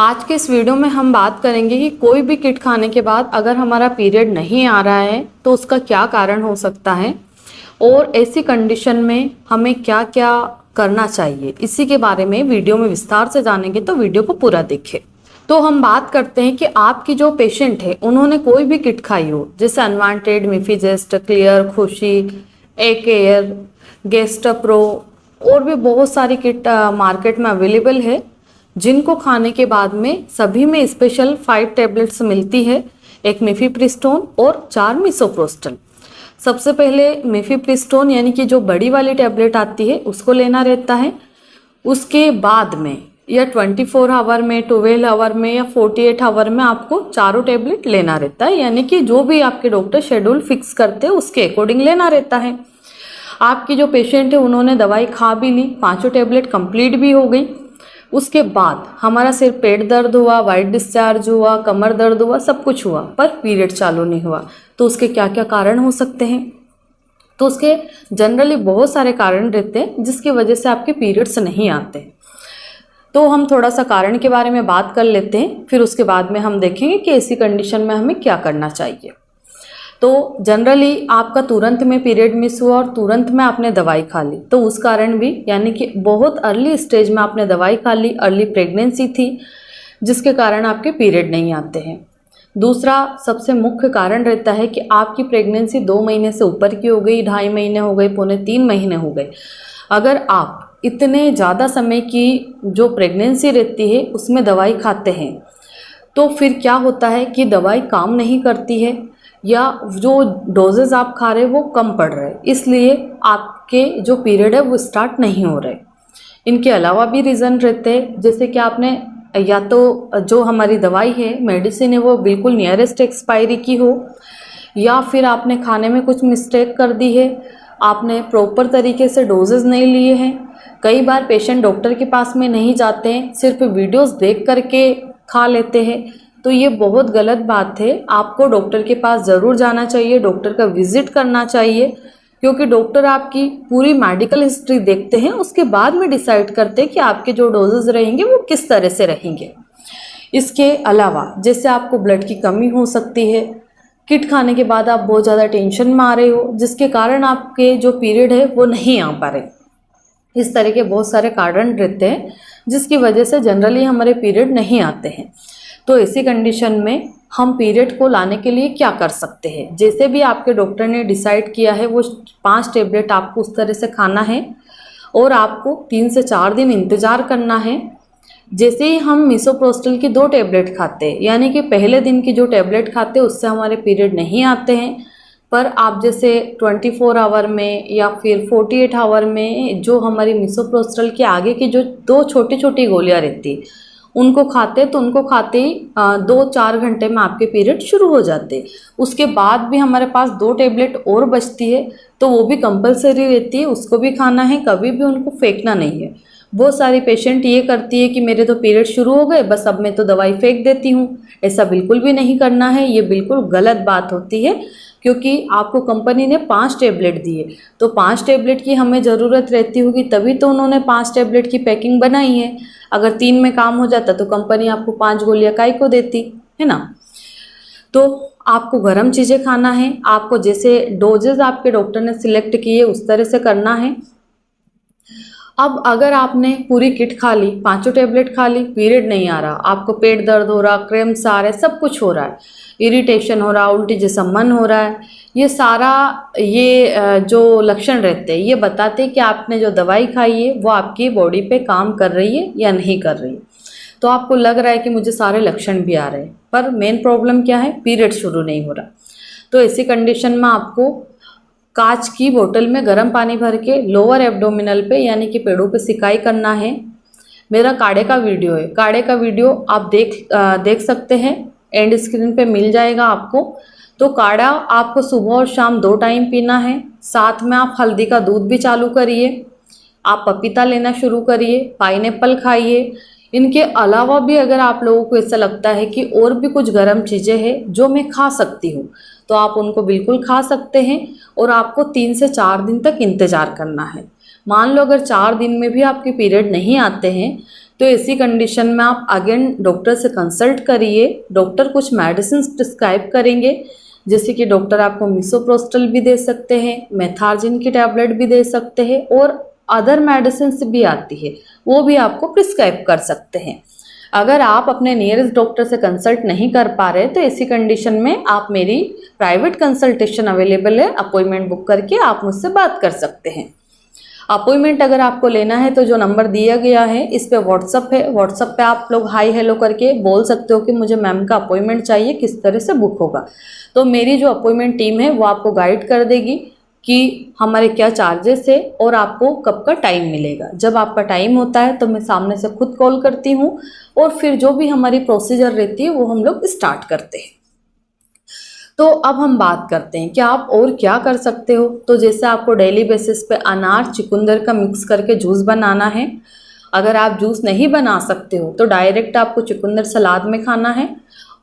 आज के इस वीडियो में हम बात करेंगे कि कोई भी किट खाने के बाद अगर हमारा पीरियड नहीं आ रहा है तो उसका क्या कारण हो सकता है और ऐसी कंडीशन में हमें क्या क्या करना चाहिए। इसी के बारे में वीडियो में विस्तार से जानेंगे, तो वीडियो को पूरा देखें। तो हम बात करते हैं कि आपकी जो पेशेंट है उन्होंने कोई भी किट खाई हो, जैसे अनवांटेड, मिफीजेस्ट, क्लियर, खुशी, एकेयर, गेस्टप्रो और भी बहुत सारी किट मार्केट में अवेलेबल है, जिनको खाने के बाद में सभी में स्पेशल 5 टैबलेट्स मिलती है, एक मिफीप्रिस्टोन और 4 मिसोप्रोस्टल। सबसे पहले मिफीप्रिस्टोन यानी कि जो बड़ी वाली टैबलेट आती है उसको लेना रहता है। उसके बाद में या 24 आवर में, 12 आवर में या 48 आवर में आपको चारों टैबलेट लेना रहता है, यानी कि जो भी आपके डॉक्टर शेड्यूल फिक्स करते हैं उसके अकॉर्डिंग लेना रहता है। आपकी जो पेशेंट है उन्होंने दवाई खा भी ली, 5 टैबलेट कंप्लीट भी हो गई। उसके बाद हमारा सिर पेट दर्द हुआ, वाइट डिस्चार्ज हुआ, कमर दर्द हुआ, सब कुछ हुआ, पर पीरियड चालू नहीं हुआ। तो उसके क्या क्या कारण हो सकते हैं? तो उसके जनरली बहुत सारे कारण रहते हैं जिसकी वजह से आपके पीरियड्स नहीं आते। तो हम थोड़ा सा कारण के बारे में बात कर लेते हैं, फिर उसके बाद में हम देखेंगे कि ऐसी कंडीशन में हमें क्या करना चाहिए। तो जनरली आपका तुरंत में पीरियड मिस हुआ और तुरंत में आपने दवाई खा ली, तो उस कारण भी, यानी कि बहुत अर्ली स्टेज में आपने दवाई खा ली, अर्ली प्रेगनेंसी थी, जिसके कारण आपके पीरियड नहीं आते हैं। दूसरा सबसे मुख्य कारण रहता है कि आपकी प्रेगनेंसी 2 महीने से ऊपर की हो गई, 2.5 महीने हो गए, पौने 3 महीने हो गए। अगर आप इतने ज़्यादा समय की जो प्रेगनेंसी रहती है उसमें दवाई खाते हैं, तो फिर क्या होता है कि दवाई काम नहीं करती है या जो डोजेज आप खा रहे हैं वो कम पड़ रहे हैं, इसलिए आपके जो पीरियड है वो स्टार्ट नहीं हो रहे। इनके अलावा भी रीज़न रहते हैं, जैसे कि आपने या तो जो हमारी दवाई है, मेडिसिन है, वो बिल्कुल नियरेस्ट एक्सपायरी की हो, या फिर आपने खाने में कुछ मिस्टेक कर दी है, आपने प्रॉपर तरीके से डोजेज नहीं लिए हैं। कई बार पेशेंट डॉक्टर के पास में नहीं जाते हैं, सिर्फ वीडियोस देख करके खा लेते हैं, तो ये बहुत गलत बात है। आपको डॉक्टर के पास ज़रूर जाना चाहिए, डॉक्टर का विजिट करना चाहिए, क्योंकि डॉक्टर आपकी पूरी मेडिकल हिस्ट्री देखते हैं, उसके बाद में डिसाइड करते हैं कि आपके जो डोजेज रहेंगे वो किस तरह से रहेंगे। इसके अलावा जैसे आपको ब्लड की कमी हो सकती है, किट खाने के बाद आप बहुत ज़्यादा टेंशन में आ रहे हो, जिसके कारण आपके जो पीरियड है वो नहीं आ पा रहे। इस तरह के बहुत सारे कारण रहते हैं जिसकी वजह से जनरली हमारे पीरियड नहीं आते हैं। तो ऐसी कंडीशन में हम पीरियड को लाने के लिए क्या कर सकते हैं? जैसे भी आपके डॉक्टर ने डिसाइड किया है वो 5 टैबलेट आपको उस तरह से खाना है और आपको 3 से 4 दिन इंतज़ार करना है। जैसे ही हम मिसोप्रोस्टल की 2 टैबलेट खाते हैं, यानी कि पहले दिन की जो टैबलेट खाते हैं उससे हमारे पीरियड नहीं आते हैं, पर आप जैसे 24 आवर में या फिर 48 आवर में जो हमारी मिसोप्रोस्टल के आगे की जो 2 छोटी छोटी गोलियां रहती है उनको खाते, तो उनको खाते ही 2-4 घंटे में आपके पीरियड शुरू हो जाते। उसके बाद भी हमारे पास 2 टैबलेट और बचती है, तो वो भी कंपलसरी रहती है, उसको भी खाना है, कभी भी उनको फेंकना नहीं है। बहुत सारी पेशेंट ये करती है कि मेरे तो पीरियड शुरू हो गए, बस अब मैं तो दवाई फेंक देती हूँ। ऐसा बिल्कुल भी नहीं करना है, ये बिल्कुल गलत बात होती है, क्योंकि आपको कंपनी ने 5 टैबलेट दिए, तो 5 टैबलेट की हमें ज़रूरत रहती होगी, तभी तो उन्होंने 5 टैबलेट की पैकिंग बनाई है। अगर 3 में काम हो जाता तो कंपनी आपको 5 गोलियां काहे को देती, है ना। तो आपको गर्म चीज़ें खाना है, आपको जैसे डोजेज आपके डॉक्टर ने सिलेक्ट किए उस तरह से करना है। अब अगर आपने पूरी किट खा ली, 5 टैबलेट खा ली, पीरियड नहीं आ रहा, आपको पेट दर्द हो रहा, क्रैम्प्स आ रहे, सब कुछ हो रहा है, इरिटेशन हो रहा, उल्टी जैसा मन हो रहा है, ये सारा जो लक्षण रहते हैं ये बताते हैं कि आपने जो दवाई खाई है वो आपकी बॉडी पे काम कर रही है या नहीं कर रही है। तो आपको लग रहा है कि मुझे सारे लक्षण भी आ रहे हैं, पर मेन प्रॉब्लम क्या है? पीरियड शुरू नहीं हो रहा। तो ऐसी कंडीशन में आपको कांच की बोतल में गर्म पानी भर के लोअर एब्डोमिनल पे, यानी कि पेड़ों पे सिकाई करना है। मेरा काढ़े का वीडियो है, काढ़े का वीडियो आप देख सकते हैं, एंड स्क्रीन पे मिल जाएगा आपको। तो काढ़ा आपको सुबह और शाम 2 टाइम पीना है, साथ में आप हल्दी का दूध भी चालू करिए, आप पपीता लेना शुरू करिए, पाइनएप्पल खाइए। इनके अलावा भी अगर आप लोगों को ऐसा लगता है कि और भी कुछ गर्म चीज़ें हैं जो मैं खा सकती हूँ, तो आप उनको बिल्कुल खा सकते हैं, और आपको 3 से 4 दिन तक इंतज़ार करना है। मान लो अगर 4 दिन में भी आपके पीरियड नहीं आते हैं तो ऐसी कंडीशन में आप अगेन डॉक्टर से कंसल्ट करिए। डॉक्टर कुछ मेडिसिन प्रिस्क्राइब करेंगे, जैसे कि डॉक्टर आपको मिसोप्रोस्टल भी दे सकते हैं, मेथार्जिन की टैबलेट भी दे सकते हैं, और अदर मेडिसिन भी आती है वो भी आपको प्रिस्क्राइब कर सकते हैं। अगर आप अपने नियरेस्ट डॉक्टर से कंसल्ट नहीं कर पा रहे तो ऐसी कंडीशन में आप मेरी प्राइवेट कंसल्टेशन अवेलेबल है, अपॉइंटमेंट बुक करके आप मुझसे बात कर सकते हैं। अपॉइंटमेंट अगर आपको लेना है तो जो नंबर दिया गया है इस पे व्हाट्सअप है, व्हाट्सअप पे आप लोग हाई हेलो करके बोल सकते हो कि मुझे मैम का अपॉइंटमेंट चाहिए, किस तरह से बुक होगा। तो मेरी जो अपॉइंटमेंट टीम है वो आपको गाइड कर देगी कि हमारे क्या चार्जेस है और आपको कब का टाइम मिलेगा। जब आपका टाइम होता है तो मैं सामने से खुद कॉल करती हूँ और फिर जो भी हमारी प्रोसीजर रहती है वो हम लोग स्टार्ट करते हैं। तो अब हम बात करते हैं कि आप और क्या कर सकते हो। तो जैसे आपको डेली बेसिस पे अनार चुकंदर का मिक्स करके जूस बनाना है। अगर आप जूस नहीं बना सकते हो तो डायरेक्ट आपको चुकंदर सलाद में खाना है,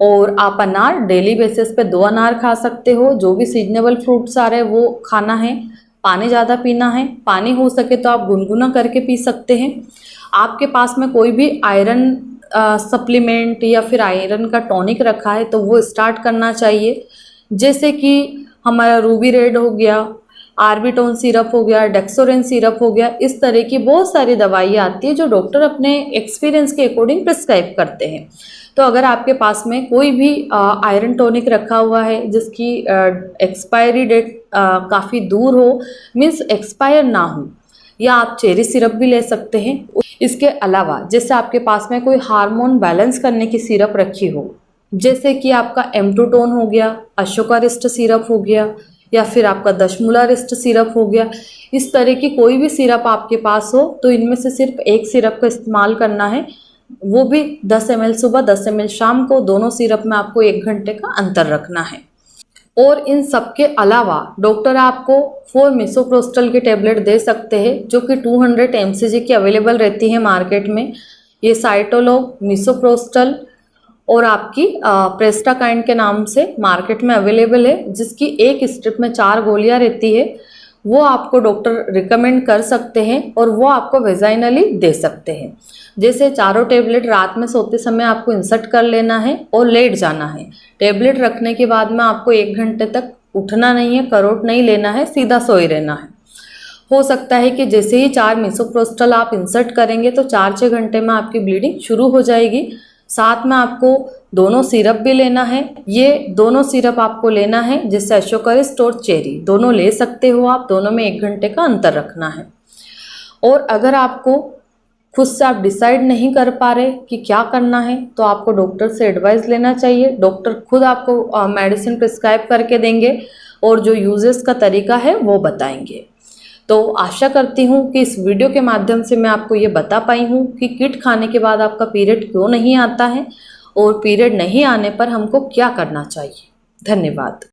और आप अनार डेली बेसिस पे 2 अनार खा सकते हो। जो भी सीजनेबल फ्रूट्स आ रहे हैं वो खाना है। पानी ज़्यादा पीना है, पानी हो सके तो आप गुनगुना करके पी सकते हैं। आपके पास में कोई भी आयरन सप्लीमेंट या फिर आयरन का टॉनिक रखा है तो वो स्टार्ट करना चाहिए, जैसे कि हमारा रूबी रेड हो गया, आर्बिटोन सिरप हो गया, डेक्सोरेन सिरप हो गया। इस तरह की बहुत सारी दवाइयाँ आती है जो डॉक्टर अपने एक्सपीरियंस के अकॉर्डिंग प्रिस्क्राइब करते हैं। तो अगर आपके पास में कोई भी आयरन टॉनिक रखा हुआ है जिसकी एक्सपायरी डेट काफ़ी दूर हो, मीन्स एक्सपायर ना हो, या आप चेरी सिरप भी ले सकते हैं। इसके अलावा जैसे आपके पास में कोई हार्मोन बैलेंस करने की सिरप रखी हो, जैसे कि आपका M2 टोन हो गया, अशोका रिस्ट सिरप हो गया, या फिर आपका दशमूला रिस्ट सिरप हो गया, इस तरह की कोई भी सिरप आपके पास हो तो इनमें से सिर्फ एक सिरप का इस्तेमाल करना है, वो भी 10 ml सुबह 10 ml शाम को। दोनों सिरप में आपको 1 घंटे का अंतर रखना है। और इन सब के अलावा डॉक्टर आपको 4 मिसोप्रोस्टल की टैबलेट दे सकते हैं जो कि 200 mcg की अवेलेबल रहती है मार्केट में। ये साइटोलॉग, मिसोप्रोस्टल और आपकी प्रेस्टाकाइंड के नाम से मार्केट में अवेलेबल है, जिसकी एक स्ट्रिप में 4 गोलियां रहती है। वो आपको डॉक्टर रिकमेंड कर सकते हैं और वो आपको वेजाइनली दे सकते हैं। जैसे चारों टेबलेट रात में सोते समय आपको इंसर्ट कर लेना है और लेट जाना है। टेबलेट रखने के बाद में आपको 1 घंटे तक उठना नहीं है, करवट नहीं लेना है, सीधा सोए रहना है। हो सकता है कि जैसे ही 4 मिसोप्रोस्टल आप इंसर्ट करेंगे तो 4-6 घंटे में आपकी ब्लीडिंग शुरू हो जाएगी। साथ में आपको दोनों सिरप भी लेना है। ये दोनों सिरप आपको लेना है, जैसे अशोकरिस्ट और चेरी दोनों ले सकते हो आप। दोनों में 1 घंटे का अंतर रखना है। और अगर आपको खुद से आप डिसाइड नहीं कर पा रहे कि क्या करना है तो आपको डॉक्टर से एडवाइस लेना चाहिए। डॉक्टर खुद आपको मेडिसिन प्रिस्क्राइब करके देंगे और जो यूजेस का तरीका है वो बताएंगे। तो आशा करती हूँ कि इस वीडियो के माध्यम से मैं आपको ये बता पाई हूँ कि किट खाने के बाद आपका पीरियड क्यों नहीं आता है और पीरियड नहीं आने पर हमको क्या करना चाहिए। धन्यवाद।